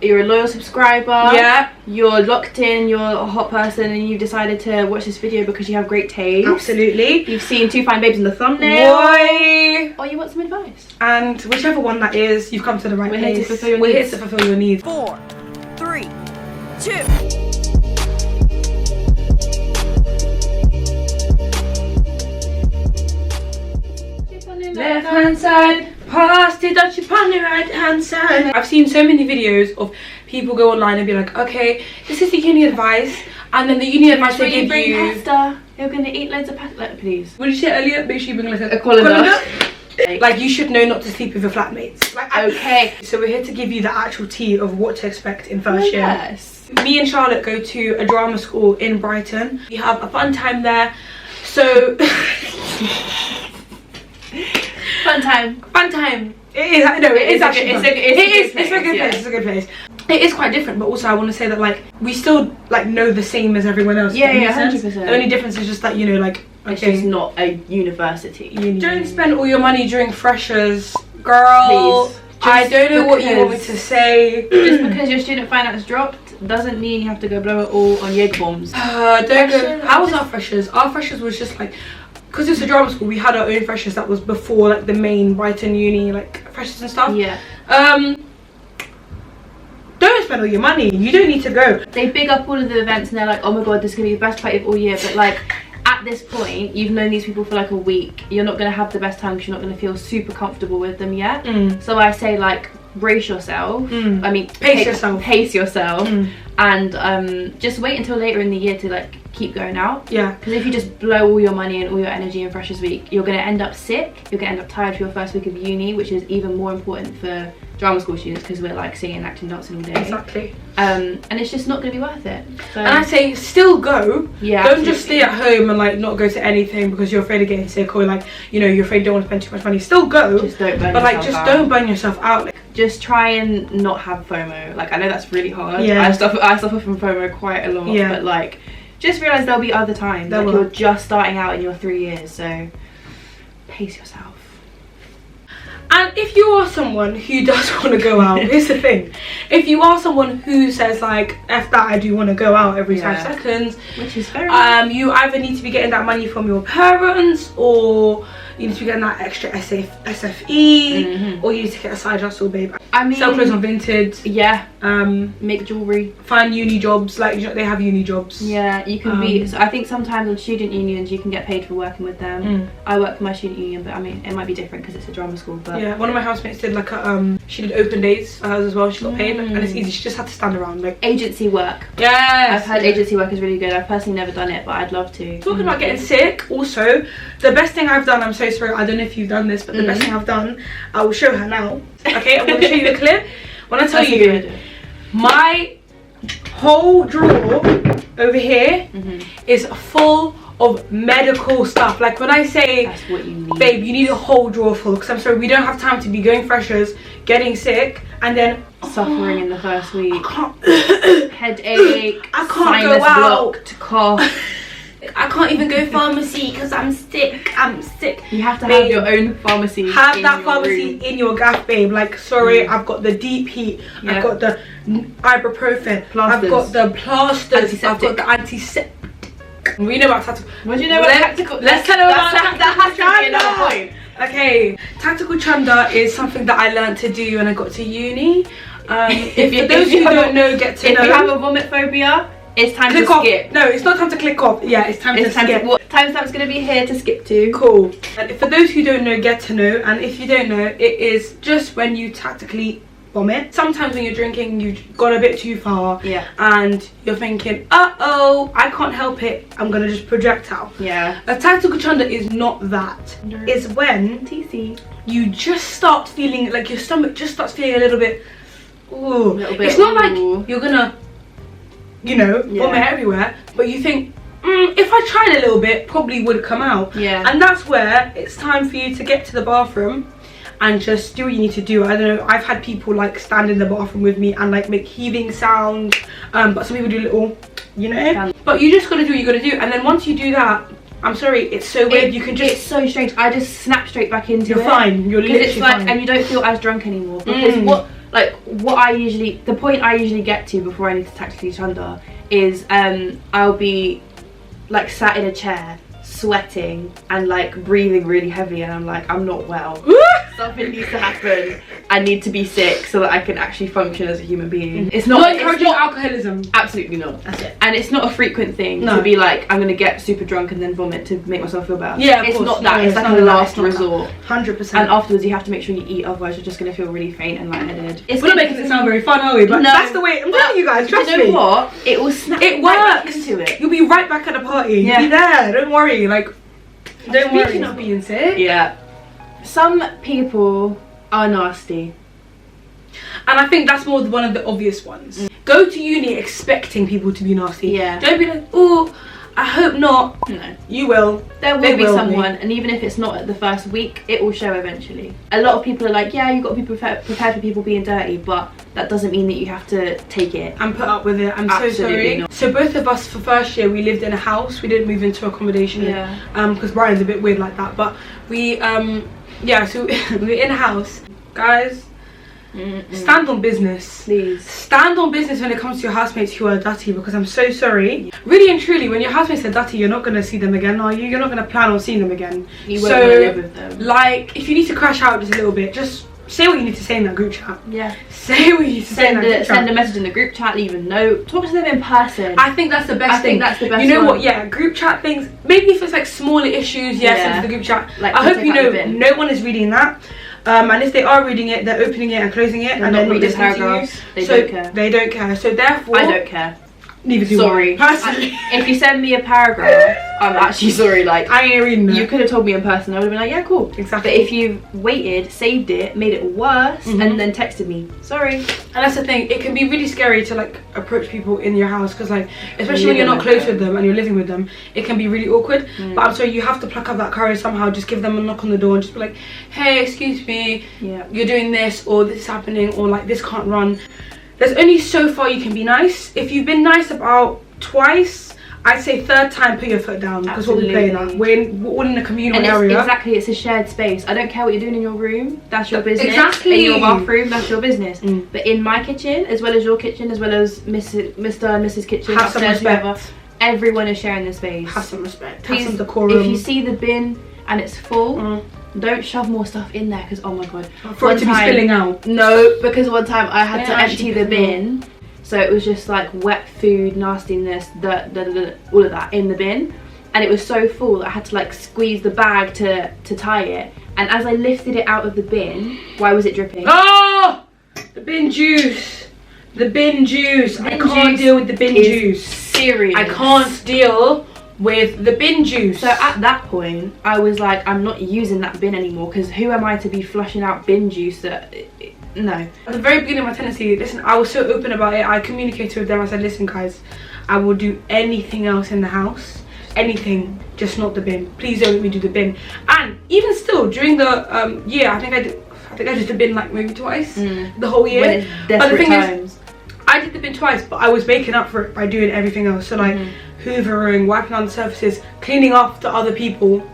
you're a loyal subscriber. Yeah. You're locked in, you're a hot person, and you've decided to watch this video because you have great taste. Absolutely. You've seen two fine babes in the thumbnail. Boy. Or you want some advice. And whichever one that is, you've come to the right place. Here to fulfill your We're needs. here to fulfill your needs. 4, 3, 2. Left hand side, past it, touch it on the right hand side. I've seen so many videos of people go online and be like, okay, this is the uni advice, and then the uni advice they give bring you. pasta, you're gonna eat loads of pasta. Like, please. What did you say earlier? Make sure you bring like a colander. Like, you should know not to sleep with your flatmates. Like, Okay. So we're here to give you the actual tea of what to expect in first year. Yes. Me and Charlotte go to a drama school in Brighton. We have a fun time there. So Fun time. fun time. It is. No, it is actually. It's fun. a good place, It's a good yeah. place. It's a good place. It is quite different, but also I want to say that like we still like know the same as everyone else. Yeah, Does that make 100%. sense? The only difference is just that, you know, like, It's okay, just not a university. don't spend all your money during freshers, girl. Please. I Just don't know what you want me because- to say. Just because your student finance dropped doesn't mean you have to go blow it all on Jaeger bombs. Don't go. Freshers, How was our freshers? Our freshers was just like, because it's a drama school, we had our own freshers that was before like the main Brighton uni like freshers and stuff. Yeah. Don't spend all your money. You don't need to go. They big up all of the events and they're like, oh my god, this is gonna be the best party of all year. But like, at this point, you've known these people for like a week. You're not gonna have the best time because you're not gonna feel super comfortable with them yet. So I say like, brace yourself. I mean, Pace yourself. Pace yourself. And just wait until later in the year to like keep going out. Yeah. Because if you just blow all your money and all your energy in freshers week, you're going to end up sick. You're going to end up tired for your first week of uni, which is even more important for drama school students because we're like singing, acting, dancing all day. Exactly. And it's just not going to be worth it. So, And I say still go. yeah, Don't just stay at home and like not go to anything because you're afraid of getting sick or like, you know, you're afraid you don't want to spend too much money. Still go. Just don't burn but like yourself just out. don't burn yourself out. Like, Just try and not have FOMO. Like, I know that's really hard. Yeah. I suffer from FOMO quite a lot. Yeah. But like, just realise there'll be other times. There like, will. you're just starting out in your 3 years, so pace yourself. and if you are someone who does want to go out, here's the thing. If you are someone who says like, F that, I do want to go out every 5 seconds, Which is very you either need to be getting that money from your parents, or you need to be getting that extra SFE, or you need to get a side hustle, babe. I mean, Sell clothes on Vinted. yeah, make jewellery. Find uni jobs. Like, you know, they have uni jobs. Yeah, you can be. So I think sometimes on student unions you can get paid for working with them. I work for my student union, but I mean it might be different because it's a drama school. But Yeah, one of my housemates did like a she did open days for hers as well. She got paid, and it's easy. She just had to stand around like. agency work. Yes. I've heard agency work is really good. I've personally never done it, but I'd love to. Talking about getting sick, also the best thing I've done. I'm so sorry. I don't know if you've done this, but the best thing I've done, I will show her now. Okay, I'm going to show you a clip. When I tell That's a you, good idea. my whole drawer over here is full of medical stuff. Like, when I say, That's what you need. babe, you need a whole drawer full, because I'm sorry, we don't have time to be going freshers, getting sick, and then Suffering in the first week. I Headache. can't sinus go out. blocked, cough. can't even go pharmacy because I'm sick. I'm sick. You have to Babe, have your own pharmacy. have in that your pharmacy room. in your gaff, babe. Like, sorry, I've got the deep heat. Yeah. I've got the ibuprofen. Plasters. I've got the plasters. I've got Antiseptic. the antiseptic. We know about tactical. What do you know about tactical? Let's tell them about that has to be another chunder. point. Okay, tactical chunder is something that I learned to do when I got to uni. If for those who don't know, get to know. If you have a vomit phobia, it's time click to off. skip. No, it's not time to click off. Yeah, it's time to skip. What timestamp's gonna be here to skip to. Cool. And for those who don't know, get to know. And if you don't know, it is just when you tactically vomit. Sometimes when you're drinking, you've gone a bit too far. Yeah. And you're thinking, uh-oh, I can't help it. I'm gonna just projectile. Yeah. A tactical chunder is not that. It's when TC. you just start feeling like your stomach just starts feeling a little bit. Ooh. Little bit, It's not ooh. like you're gonna, you know, Yeah. vomit everywhere, but you think, if I tried a little bit, probably would come out. Yeah. And that's where it's time for you to get to the bathroom and just do what you need to do. I don't know, I've had people like stand in the bathroom with me and like make heaving sounds, but some people do little, you know. But you just gotta do what you gotta do, and then once you do that, I'm sorry, it's so weird. You can It's just, so strange. I just snap straight back into you're it. fine. You're Because literally it's like, fine. and you don't feel as drunk anymore. Because what, like the point I usually get to before I need to tactically chunder is I'll be like sat in a chair sweating and like breathing really heavy, and I'm like, I'm not well. Something needs to happen. I need to be sick so that I can actually function as a human being. It's not encouraging alcoholism. Absolutely not. That's it. And it's not a frequent thing to be like, I'm gonna get super drunk and then vomit to make myself feel better. Yeah, it's not that. It's like a last resort. 100%. And afterwards you have to make sure you eat, otherwise you're just gonna feel really faint and lightheaded. We're not making it sound very fun, are we? But no, that's the way. I'm telling you guys, trust me. You know what? It will snap. It right works. back into it. You'll be right back at the party. Yeah. You'll be there. Don't worry. Like, don't worry. Speaking of being sick. Yeah. Some people are nasty. And I think that's more one of the obvious ones. Go to uni expecting people to be nasty. Yeah. Don't be like, oh, I hope not. No. You will. There will be someone, and even if it's not at the first week, it will show eventually. A lot of people are like, yeah, you've got to be prepared for people being dirty, but that doesn't mean that you have to take it. And put up with it. I'm Absolutely so sorry. not. So both of us, for first year, we lived in a house. We didn't move into accommodation. Yeah. Because Brian's a bit weird like that. But we, yeah, so we were in a house. Guys, stand on business. Please. Stand on business when it comes to your housemates who are dirty, because I'm so sorry. Really and truly, when your housemates are dirty, you're not going to see them again, are you? You're not going to plan on seeing them again. You won't want to live with them. Like, if you need to crash out just a little bit, just say what you need to say in that group chat. Yeah. Say what you need to say in that group chat. Send a message in the group chat, leave a note. Talk to them in person. I think that's the best thing. That's the best You know one. what, yeah, group chat things, maybe if it's like smaller issues, send to the group chat. Like, I hope you know no one is reading that. And if they are reading it, they're opening it and closing it, and they're not listening to you. They don't care. They don't care. So therefore, I don't care. Neither do I. Personally, if you send me a paragraph, I'm actually sorry. Like, I ain't reading that. You could have told me in person. I would have been like, yeah, cool. Exactly. But if you've waited, saved it, made it worse, and then texted me, sorry. And that's the thing. It can be really scary to like approach people in your house, because like, especially when you're not close with them and you're living with them, it can be really awkward. But I'm sorry, you have to pluck up that courage somehow. Just give them a knock on the door and just be like, hey, excuse me, you're doing this, or this is happening, or like this can't run. There's only so far you can be nice. If you've been nice about twice, I'd say third time put your foot down, because what we're playing at. We're all in a communal area. Exactly, it's a shared space. I don't care what you're doing in your room, that's your business. Exactly. In your bathroom, that's your business. But in my kitchen, as well as your kitchen, as well as Mr. and Mrs. kitchen, have some respect. Whoever, everyone is sharing this space. Have some respect. Please, have some decorum. if you see the bin and it's full, don't shove more stuff in there, because oh my god, for it to be spilling out. No, because one time I had to empty the bin, so it was just like wet food, nastiness, all of that in the bin, and it was so full that I had to like squeeze the bag to tie it, and as I lifted it out of the bin, why was it dripping? Oh, the bin juice. The bin juice. I can't deal with the bin juice. Serious. I can't deal with the bin juice. So at that point I was like, I'm not using that bin anymore, because who am I to be flushing out bin juice? No. At the very beginning of my tenancy, listen, I was so open about it. I communicated with them. I said, listen guys, I will do anything else in the house, anything, just not the bin. Please don't let me do the bin. And even still, during the year, I think I did the bin like maybe twice the whole year. When it's desperate times. I did the bin twice, but I was making up for it by doing everything else. So like hoovering, wiping on the surfaces, cleaning up to other people.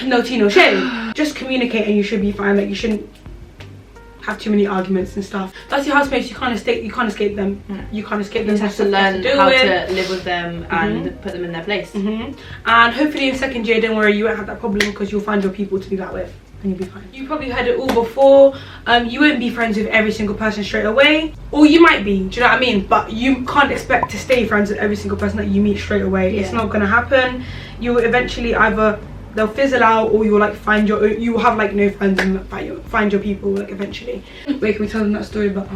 No tea, no shame. Just communicate and you should be fine. Like, you shouldn't have too many arguments and stuff. That's your housemates. You can't escape them. You can't escape them. You just have to learn how to live with them and put them in their place. And hopefully in second year, don't worry, you won't have that problem, because you'll find your people to be that with, and you'll be fine. You probably heard it all before. You won't be friends with every single person straight away, or you might be, do you know what I mean? But you can't expect to stay friends with every single person that you meet straight away. It's not gonna happen. You will eventually either they'll fizzle out, or you'll like find your own, you will have like no friends and find your people like eventually. Wait, can we tell them that story about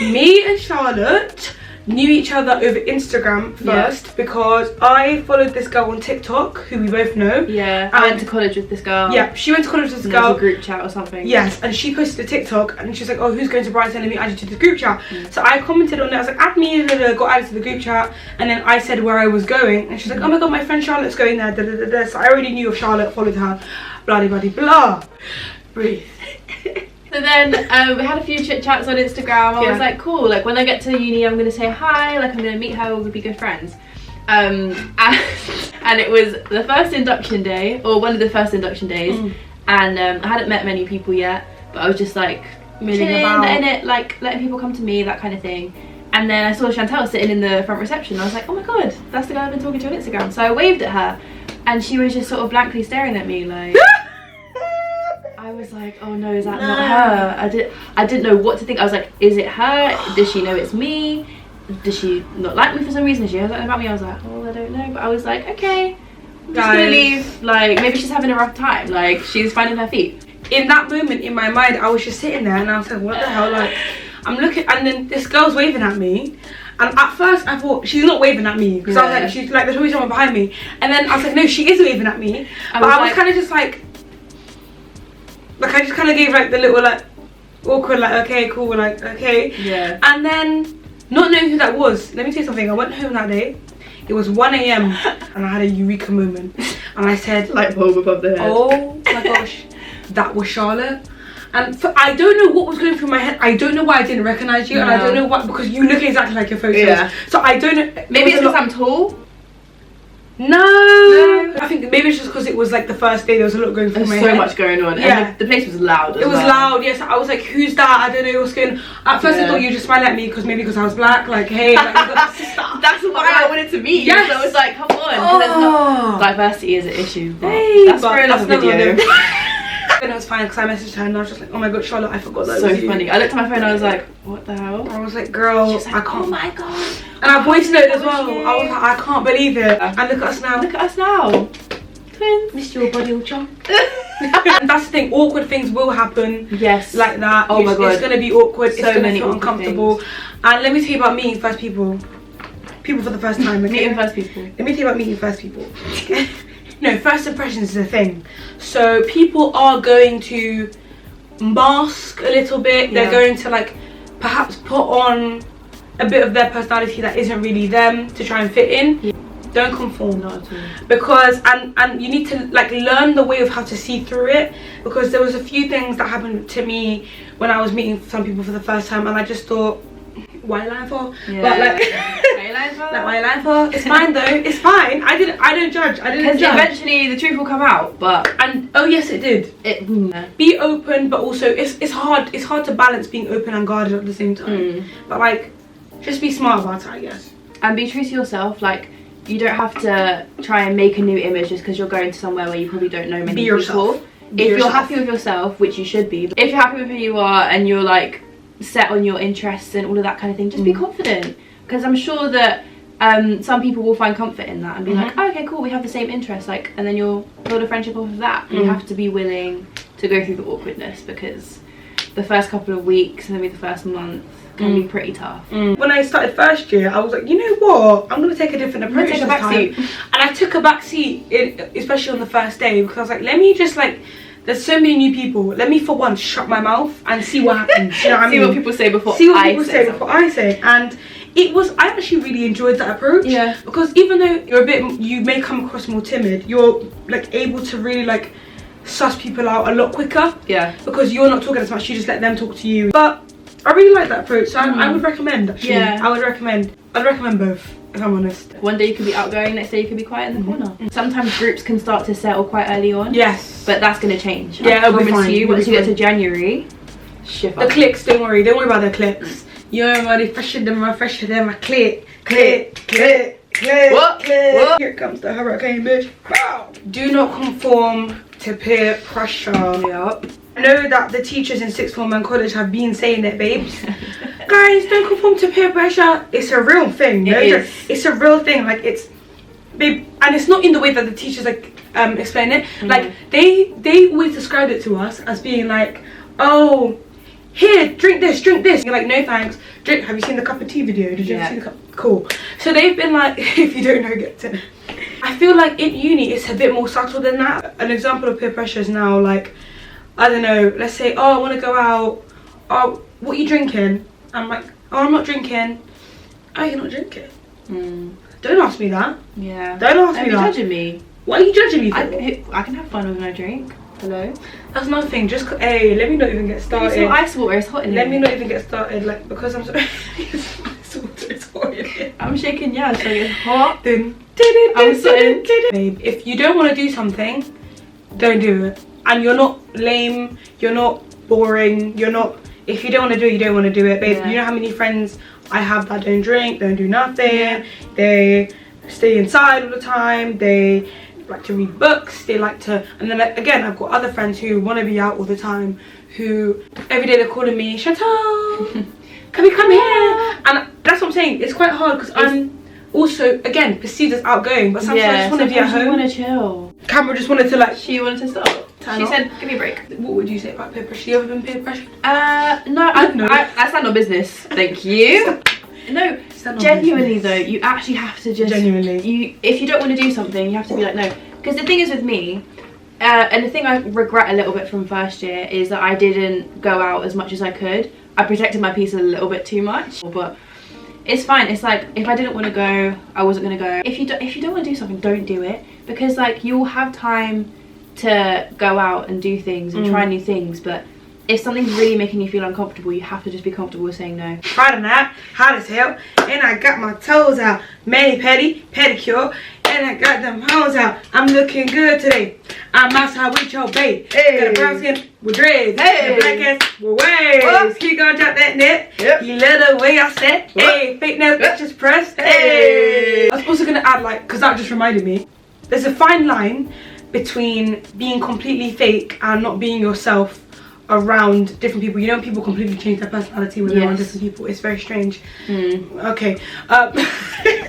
me and Charlotte knew each other over Instagram first, because I followed this girl on TikTok who we both know. Yeah, I went to college with this girl. Yeah, she went to college with this girl. There was a group chat or something. Yes, and she posted a TikTok and she's like, oh, who's going to Brighton? Let me add you to the group chat. So I commented on it. I was like, add me, got added to the group chat, and then I said where I was going, and she's like, oh my god, my friend Charlotte's going there. So I already knew of Charlotte, followed her, blah blah blah. Breathe. So then we had a few chit chats on Instagram. I was like, cool, like when I get to uni I'm gonna say hi, like I'm gonna meet her, we'll be good friends. And it was the first induction day, or one of the first induction days, and I hadn't met many people yet, but I was just like milling about, letting people come to me, that kind of thing. And then I saw Chantel sitting in the front reception. I was like, oh my god, that's the girl I've been talking to on Instagram. So I waved at her and she was just sort of blankly staring at me like I was like, oh no, is that not her? I didn't know what to think. I was like, is it her? Does she know it's me? Does she not like me for some reason? She knows something about me. I was like, oh, I don't know. But I was like, okay, I'm just gonna leave. Like, maybe she's having a rough time. Like, she's finding her feet. In that moment in my mind, I was just sitting there and I was like, what the hell? Like, I'm looking, and then this girl's waving at me, and at first I thought she's not waving at me because I was like, she's like, there's always someone behind me, and then I was like, no, she is waving at me. But I was kind of just like I just kind of gave like the little like awkward like, okay, cool, like, okay, yeah. And then not knowing who that was, let me tell you something. I went home that day. It was 1 AM and I had a eureka moment, and I said, light bulb above the head. Oh my gosh, that was Charlotte. And I don't know what was going through my head. I don't know why I didn't recognize you, and I don't know what, because you look exactly like your photos. Yeah. So I don't know. Maybe it's because I'm tall. No. I think maybe it's just because it was like the first day. There was a lot going through my head. So much going on. Yeah. And the place was loud. It was loud. Yes. I was like, who's that? I don't know what's going on. At first I thought you just smiled at me because maybe because I was black. Like, hey, like, you got the sister. That's why I wanted to meet you. Yes. So I was like, come on. Diversity is an issue. But hey, that's for another video. And it was fine because I messaged her and I was just like, oh my god, Charlotte, I forgot that. So funny. I looked at my phone and I was like, what the hell? I was like, girl, like, I can't. Oh my god. And I voiced note as well. I was like, I can't believe it. And look at us now. Look at us now. Twins. Missed your body, old chum. And that's the thing, awkward things will happen. Yes. Like that. Oh my god. It's gonna be awkward. So it's gonna many feel uncomfortable. Things. And let me tell you about meeting first people. People for the first time. Okay? Meeting first people. Let me tell you about meeting first people. No, first impressions is a thing. So people are going to mask a little bit. Yeah. They're going to like perhaps put on a bit of their personality that isn't really them to try and fit in. Yeah. Don't conform. Not at all. Because and you need to like learn the way of how to see through it, because there was a few things that happened to me when I was meeting some people for the first time, and I just thought, why lying for? Yeah. But like why lying for? It's fine though. It's fine. I don't judge. Because eventually the truth will come out. But oh yes, it did. Be open, but also it's hard to balance being open and guarded at the same time. But like, just be smart about it, I guess. And be true to yourself. Like, you don't have to try and make a new image just because you're going to somewhere where you probably don't know many people. If you're happy with yourself, which you should be. If you're happy with who you are and you're like set on your interests and all of that kind of thing, just be confident. Because I'm sure that some people will find comfort in that and be like, oh, okay, cool, we have the same interests, like, and then you'll build a friendship off of that. You have to be willing to go through the awkwardness, because the first couple of weeks and maybe the first month can be pretty tough. When I started first year, I was like, you know what, I'm gonna take a different approach. Take a back seat. And I took a back seat, especially on the first day, because I was like, let me just like, there's so many new people, let me for once shut my mouth and see what happens. You know what I mean? See what people say before I say. And I actually really enjoyed that approach. Yeah. Because even though you may come across more timid, you're like able to really like suss people out a lot quicker. Yeah. Because you're not talking as much, you just let them talk to you. But I really like that approach, so I would recommend actually. Yeah. I'd recommend both, if I'm honest. One day you could be outgoing, next day you could be quiet in the corner. Sometimes groups can start to settle quite early on. Yes. But that's gonna change. Yeah, it'll be fine. Once you get to January, shift up. The cliques, don't worry about the cliques. You know, everybody fresher than my click. What? Here comes the hurricane, bitch. Wow. Do not conform to peer pressure. Yep. I know that the teachers in sixth form and college have been saying it, babes. Guys, don't conform to peer pressure. It's a real thing. It's a real thing. Like, it's, babe, and it's not in the way that the teachers like explain it. Like, they always described it to us as being like, oh, here, drink this. You're like, no thanks. Drink. Have you seen the cup of tea video? Did you ever see the cup? Cool. So they've been like, if you don't know, get to. I feel like in uni it's a bit more subtle than that. An example of peer pressure is now like, I don't know, let's say, oh, I want to go out. Oh, what are you drinking? I'm like, oh, I'm not drinking. Oh, you're not drinking? Don't ask me that. Yeah. Don't ask me that. Are you judging me? What are you judging me for? I can have fun with no drink. Hello? That's nothing. Just, hey, let me not even get started. It's ice water, it's hot in here. Let me not even get started, like, because I'm so... Ice water, it's hot in here. I'm shaking, yeah, so it's hot. I'm sweating. Babe, if you don't want to do something, don't do it. and you're not lame, you're not boring, you're not, if you don't want to do it, you don't want to do it, babe. You know how many friends I have that don't drink, don't do nothing, they stay inside all the time, they like to read books, they like to, and then like, again, I've got other friends who want to be out all the time, who every day they're calling me, Chantal, can we come here? And that's what I'm saying, it's quite hard because I'm also, again, perceived as outgoing, but sometimes I just want to be at home. You want to chill. Camera just wanted to like, She wanted to stop. She said, give me a break. What would you say about peer pressure? You ever been peer pressured? No, I stand on business. Thank you. No, genuinely though, you actually have to just, if you don't want to do something, you have to be like, no. Because the thing is with me, and the thing I regret a little bit from first year is that I didn't go out as much as I could. I protected my peace a little bit too much, but it's fine. It's like, if I didn't want to go, I wasn't going to go. If you don't want to do something, don't do it, because like you'll have time to go out and do things and try new things, but if something's really making you feel uncomfortable, you have to just be comfortable with saying no. Friday night, hot as hell, and I got my toes out, pedicure, and I got them hoes out. I'm looking good today. I'm outside with your babe. Hey. Got a brown skin with dreads. Hey. Black ass with waves. He gonna drop that net. Yep. He let the way I said. Hey, fake nails, just pressed. Hey. I was also gonna add, like, because that just reminded me, there's a fine line between being completely fake and not being yourself around different people. You know, people completely change their personality when they're around different people. It's very strange. Okay.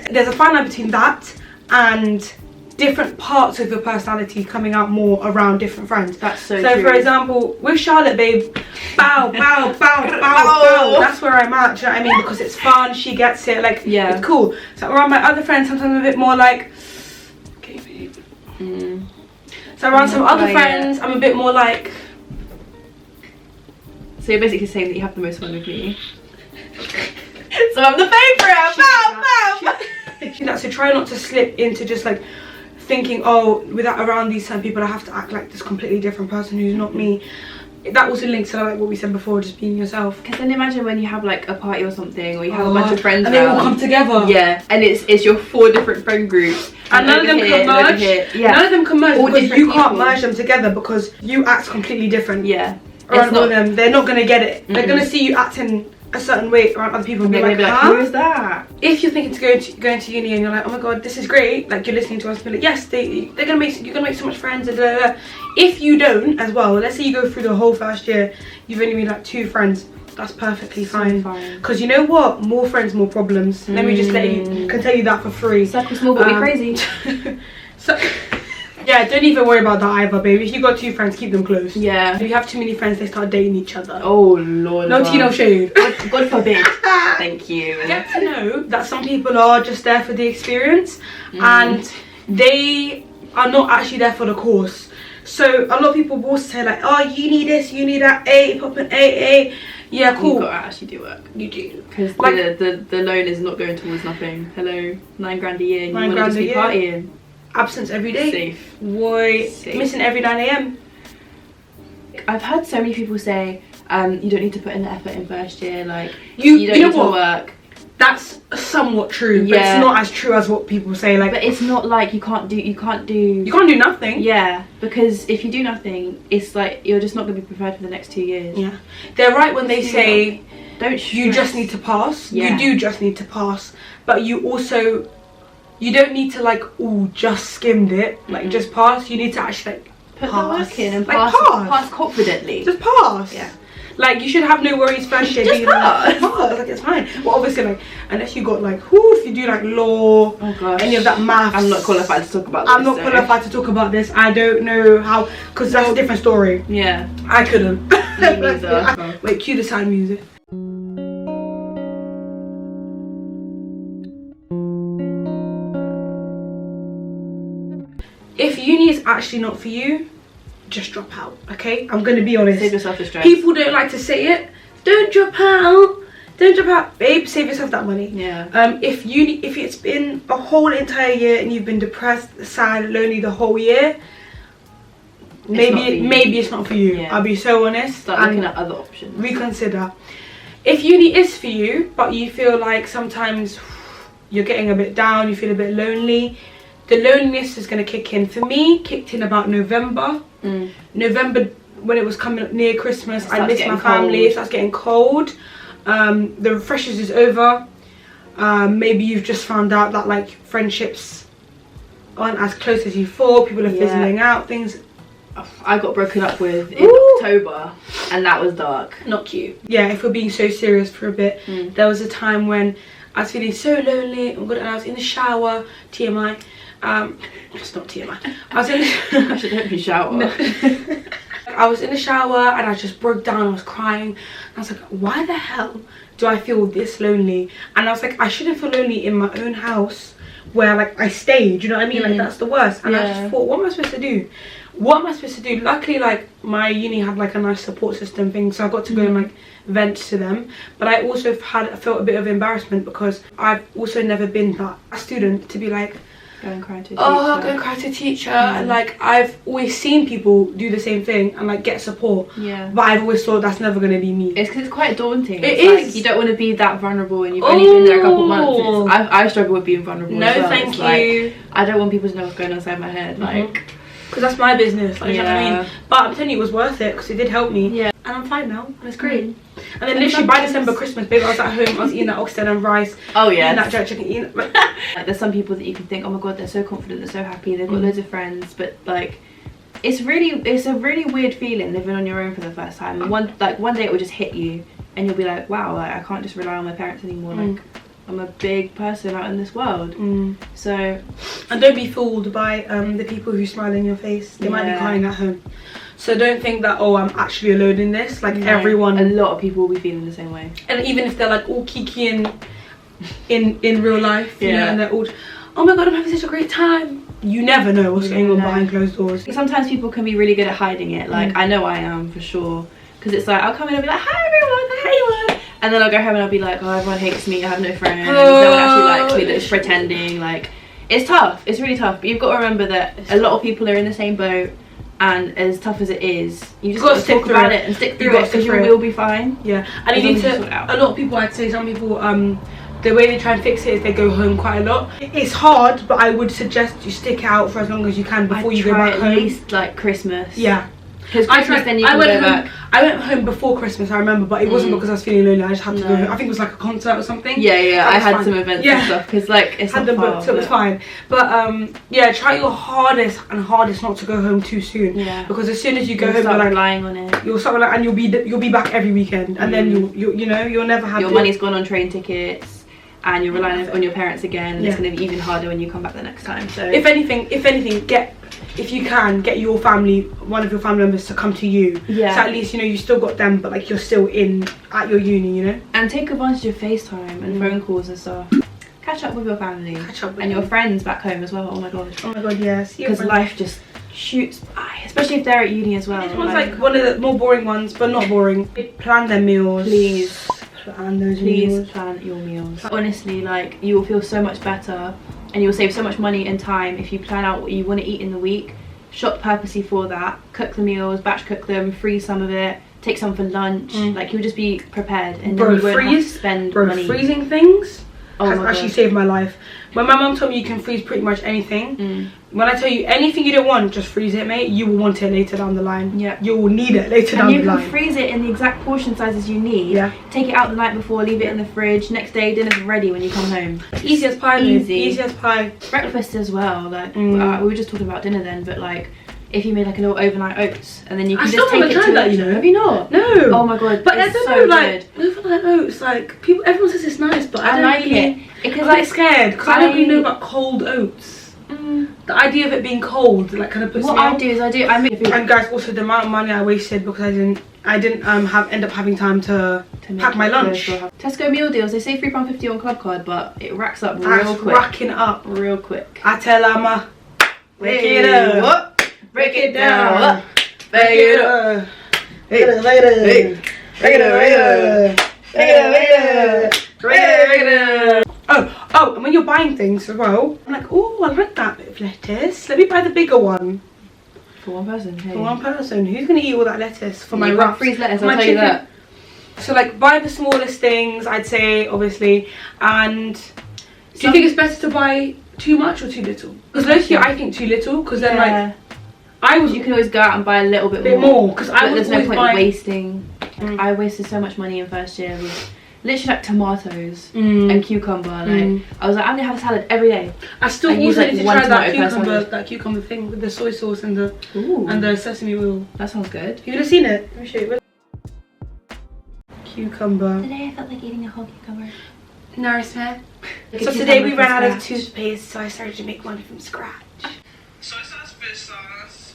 There's a fine line between that and different parts of your personality coming out more around different friends. That's so true. For example, with Charlotte, babe, bow, bow, bow, bow, bow. That's where I'm at, do you know what I mean? Because it's fun, she gets it, like, it's cool. So around my other friends, sometimes I'm a bit more like, okay, babe. So around some other friends, I'm a bit more like. So you're basically saying that you have the most fun with me. So I'm the favourite. Bow, bow. So try not to slip into just like thinking, oh, without around these certain people I have to act like this completely different person who's not me. That also links to like what we said before, just being yourself. Because then imagine when you have like a party or something, or you have a bunch of friends and they all come together. Yeah, and it's your 4 different friend groups, and none of them can merge. None of them can merge because you can't merge them together because you act completely different. Yeah, around all of them, they're not gonna get it. They're gonna see you acting a certain way around other people and be like, who is that? If you're thinking to go into uni and you're like, oh my god, this is great, like you're listening to us and be like, yes, you're gonna make so much friends, and blah, blah, blah. If you don't as well, let's say you go through the whole first year, you've only made like 2 friends, that's perfectly fine. Because you know what, more friends, more problems. Let me just can tell you that for free. Circle small but be crazy. So yeah, don't even worry about that either, baby. If you got 2 friends, keep them close. Yeah. If you have too many friends, they start dating each other. Oh lord. No tea, no shade. God forbid. Thank you. Get to know that some people are just there for the experience and they are not actually there for the course. So a lot of people will say like, oh, you need this, you need that, pop an A. Yeah, cool. You've got to actually do work. You do. Because like, the loan is not going towards nothing. Hello, $9 a year and you want to just be partying. Absence every day. Safe. Missing every 9 AM. I've heard so many people say, you don't need to put in the effort in first year, like you don't need to work. That's somewhat true, but it's not as true as what people say. Like, but it's not like you can't do nothing. Yeah, because if you do nothing, it's like you're just not going to be prepared for the next 2 years. Yeah, they're right when they say you just need to pass. Yeah. You do just need to pass, but you don't need to like just skimmed it, like just pass. You need to actually like put pass. the work in and like, pass confidently. Just pass. Yeah. Like you should have no worries first year. Just pass. Like it's fine. Well, obviously, like unless you got like, if you do like law, any of that maths. I'm not qualified to talk about this. I'm not qualified to talk about this. I don't know how, because that's a different story. Yeah. I couldn't. Me neither. Wait, cue the sign music. If uni is actually not for you, just drop out, okay? I'm gonna be honest. Save yourself the stress. People don't like to say it. Don't drop out. Don't drop out, babe. Save yourself that money. Yeah. If it's been a whole entire year and you've been depressed, sad, lonely the whole year, maybe it's not for you. Yeah. I'll be so honest. Start looking at other options. Reconsider. If uni is for you, but you feel like sometimes you're getting a bit down, you feel a bit lonely, the loneliness is going to kick in. For me, kicked in about November. November, when it was coming up near Christmas, I missed my family. It starts getting cold. The freshers is over. Maybe you've just found out that like friendships aren't as close as you thought. People are fizzling out. Things. I got broken up with in October, and that was dark. Not cute. Yeah, if we're being so serious for a bit, there was a time when I was feeling so lonely. And I was in the shower. TMI. It's not TMI. I was in the I should hope you shower. No. I was in the shower and I just broke down. I was crying. I was like, why the hell do I feel this lonely? And I was like, I shouldn't feel lonely in my own house where like I stayed, you know what I mean? Like that's the worst. And I just thought, what am I supposed to do? What am I supposed to do? Luckily, like my uni had like a nice support system thing, so I got to go and like vent to them. But I also felt a bit of embarrassment because I've also never been that student to be like, go and cry to a teacher. Oh, go and cry to a teacher. And like I've always seen people do the same thing and like get support. Yeah. But I've always thought that's never gonna be me. It's because it's quite daunting. It is. Like, you don't want to be that vulnerable, and you've only been there a couple months. I struggle with being vulnerable. No, as well. thank you. Like, I don't want people to know what's going on inside my head. Like, because that's my business. Like, you know what I mean? But I'm telling you, it was worth it because it did help me. Yeah. And I'm fine now, and it's great. And then literally by December, Christmas, baby, I was at home. I was eating that oxtail and rice. Oh yeah. Eating that jerk chicken. Eating like, there's some people that you can think, oh my god, they're so confident, they're so happy, they've got loads of friends, but like, it's a really weird feeling living on your own for the first time. And one day it will just hit you, and you'll be like, wow, like, I can't just rely on my parents anymore. Like, I'm a big person out in this world. So, and don't be fooled by the people who smile in your face. They might be crying at home. So don't think that, oh, I'm actually alone in this. Like everyone, a lot of people will be feeling the same way. And even if they're like all kiki in real life, you know, and they're all, oh my god, I'm having such a great time. You never know what's going on behind closed doors. Sometimes people can be really good at hiding it. Like I know I am for sure, because it's like I'll come in and be like, hi everyone, and then I'll go home and I'll be like, oh, everyone hates me, I have no friends, no one actually likes me, that's pretending. Like, it's tough, it's really tough, but you've got to remember that a lot of people are in the same boat, and as tough as it is, you just got to talk about it and stick through it, because you will be fine. Yeah, and you need to, a lot of people, I'd say some people, the way they try and fix it is they go home quite a lot. It's hard, but I would suggest you stick out for as long as you can before you go back home. At least like Christmas. Yeah. Because Christmas, then you can go back. I went home before Christmas, I remember, but it wasn't because I was feeling lonely. I just had to go home. I think it was like a concert or something. Yeah, I had some events and stuff, because like it's not far, so it was fine. But yeah, try your hardest not to go home too soon. Yeah. Because as soon as you go home, start you're like relying on it. You'll start relying, and you'll be back every weekend, and then you'll never have your money's gone on train tickets. And you're relying on your parents again, and it's going to be even harder when you come back the next time. So if anything, if you can, get your family, one of your family members to come to you. Yeah. So at least, you know, you still got them, but like you're still at your uni, you know. And take advantage of FaceTime and phone calls and stuff. Catch up with your family. And your friends back home as well. Oh my god. Oh my god, yes. Because life just shoots by, especially if they're at uni as well. This one's like one of the more boring ones, but not boring. Plan their meals. Please. Please plan your meals. Honestly, like, you will feel so much better and you'll save so much money and time if you plan out what you want to eat in the week, shop purposely for that, cook the meals, batch cook them, freeze some of it, take some for lunch. Like, you'll just be prepared, and then you won't have to spend money. Freezing things has actually saved my life. When my mum told me you can freeze pretty much anything, when I tell you anything you don't want, just freeze it, mate. You will want it later down the line. Yeah. You will need it later down the line. And you can freeze it in the exact portion sizes you need. Yeah. Take it out the night before, leave it in the fridge. Next day, dinner's ready when you come home. Easy as pie. Easy as pie. Breakfast as well. Like, we were just talking about dinner then, but like, if you made like a little overnight oats, and then you can just take it to that, you know. Have you not? No. Oh my god. But I don't know, like overnight oats, like everyone says it's nice, but I don't like it. Because I'm scared, because I don't really know about cold oats. The idea of it being cold, like, kind of puts me off. What I make. And guys, also the amount of money I wasted because I didn't end up having time to pack my lunch. Tesco meal deals, they say £3.50 on club card, but it racks up real quick. Racking up real quick. I tell Amma, break it up. Break it down. Break it up. Break it up. Break it up. Oh, and when you're buying things as well, I'm like, oh, I like that bit of lettuce. Let me buy the bigger one. For one person. Hey. For one person. Who's gonna eat all that lettuce for my wraps? Freeze lettuce, I'll tell you that. So like, buy the smallest things, I'd say, obviously. And do you think it's better to buy too much or too little? Because low-key, I think too little, because then like, You can always go out and buy a little bit more because there's no point wasting. I wasted so much money in first year with literally like tomatoes and cucumber. Like I was like, I'm gonna have a salad every day. I still also need to try that cucumber thing with the soy sauce and the sesame oil. That sounds good. You would have seen it. Let me show you. Cucumber. Today I felt like eating a whole cucumber. Nourishment. So today we ran out of toothpaste, so I started to make one from scratch. Soy sauce, fish sauce.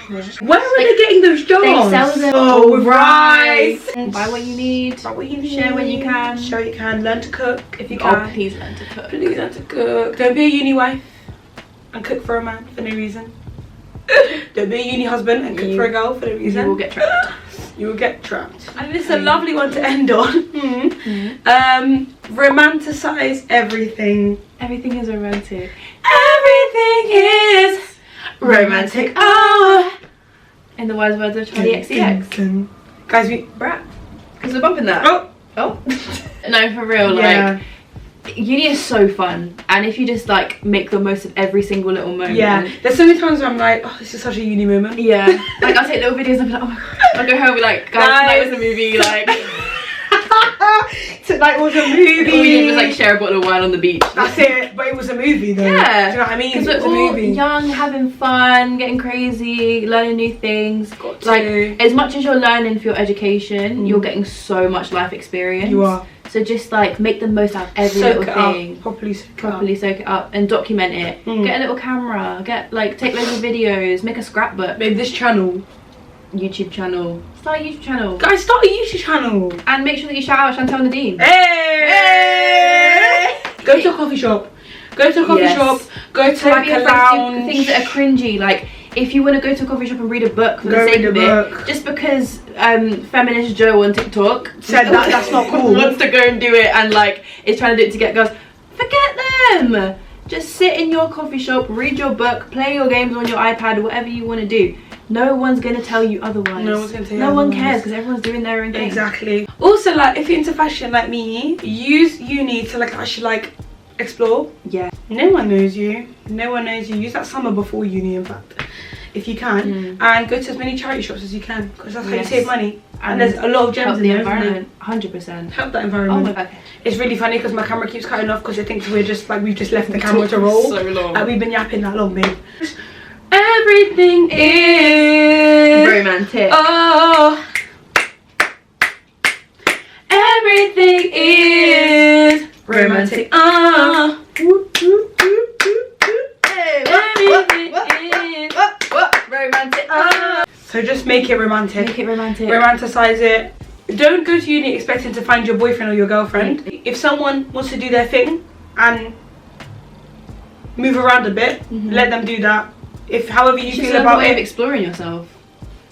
Where are they getting those jars? They sell them. Oh, right. Buy what you need. Buy what you need. Share when you can. Share what you can. Learn to cook if you can. Oh, please learn to cook. Please learn to cook. Don't be a uni wife and cook for a man for no reason. Don't be a uni husband and cook for a girl for no reason. You will get trapped. You will get trapped. And this is a lovely one to end on. Romanticize everything. Everything is romantic. Everything is romantic. Oh. In the wise words of Chany XCX. Guys, because we're bumping that. Oh. No, for real. Yeah. Like, uni is so fun, and if you just like make the most of every single little moment. Yeah. There's so many times where I'm like, oh, this is such a uni moment. Yeah. Like I'll take little videos and be like, oh my god. I'll go home and be like, guys, tonight was a movie. Like. Tonight was a movie. All we did was like share a bottle of wine on the beach. That's it, but it was a movie though. Yeah. Do you know what I mean? Because we're all young, having fun, getting crazy, learning new things. Like, as much as you're learning for your education, you're getting so much life experience. You are. So just like make the most out of every little thing. Properly soak it up and document it. Get a little camera. Take loads of videos. Make a scrapbook. Maybe this channel. YouTube channel. Start a YouTube channel. Guys, start a YouTube channel. And make sure that you shout out Chantal Nadine. Hey! Go to a coffee shop. Go to a coffee shop. Go to like a lounge. Things that are cringy. Like if you want to go to a coffee shop and read a book for the sake of it, just because feminist Joe on TikTok said that's not cool, wants to go and do it and like is trying to do it to get girls, forget them. Just sit in your coffee shop, read your book, play your games on your iPad, whatever you want to do. No one's gonna tell you otherwise. No one's gonna tell you No one otherwise. cares because everyone's doing their own thing. Exactly. Also, like if you're into fashion like me, use uni to like actually like explore. Yeah. No one knows you. No one knows you. Use that summer before uni, in fact, if you can, and go to as many charity shops as you can because that's how you save money. And there's a lot of gems help in the there, environment. 100%. Help that environment. Oh my god. It's really funny because my camera keeps cutting off because it thinks we've just left the camera to roll. So long. Like we've been yapping that long, babe. Everything is romantic. Oh. Everything is romantic. Oh. Everything is romantic. So just make it romantic. Make it romantic. Romanticize it. Don't go to uni expecting to find your boyfriend or your girlfriend. If someone wants to do their thing and move around a bit, let them do that. If however you feel about it, exploring yourself.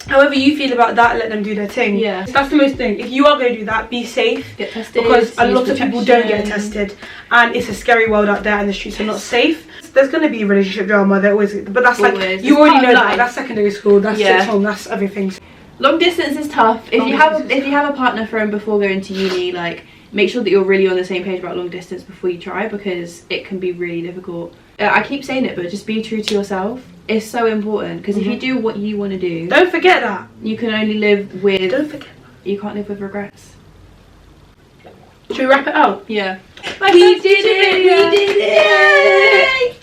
However you feel about that, let them do their thing. Yeah. That's the most thing. If you are going to do that, be safe. Get tested. Because a lot of people don't get tested. And it's a scary world out there and the streets are not safe. There's going to be relationship drama. There always, but that's always. Like, you already know that. That's secondary school. That's sixth form. That's everything. Long distance is tough. If you have a partner from before going to uni, like make sure that you're really on the same page about long distance before you try because it can be really difficult. I keep saying it, but just be true to yourself. It's so important because if you do what you want to do, don't forget that you can only live with. Don't forget. You can't live with regrets. Should we wrap it up? Yeah. We did it. We did it.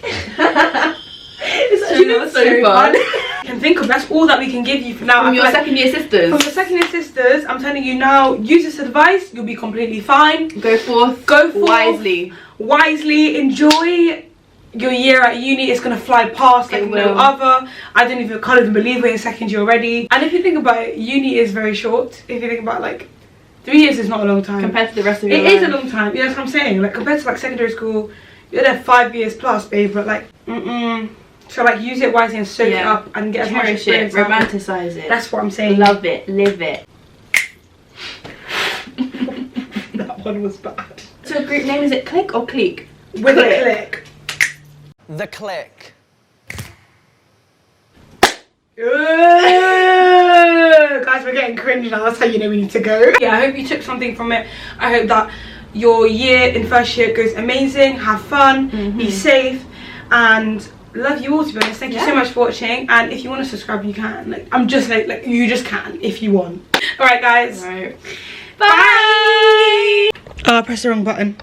It's actually so fun. I can think of that's all that we can give you for now. From your second year sisters. From your second year sisters, I'm telling you now. Use this advice. You'll be completely fine. Go forth. Wisely. Enjoy your year at uni. It's gonna fly past like no other. Can't even believe we're in second year already. And if you think about it, uni is very short. If you think about like 3 years is not a long time compared to the rest of your life. It is a long time. Yeah, that's what I'm saying. Like compared to like secondary school, you're there 5 years plus, babe. But like, so like use it wisely and soak it up and get as much experience. Romanticize it. That's what I'm saying. Love it. Live it. That one was bad. So a group name, is it Click or Clique? With a click. The Click. Guys, we're getting cringe now. That's how you know we need to go. Yeah, I hope you took something from it. I hope that your year in first year goes amazing. Have fun, be safe, and love you all, to be honest. Thank you so much for watching, and if you want to subscribe you can. Like, I'm just like you just can if you want. All right guys, Right. bye. Oh, I pressed the wrong button.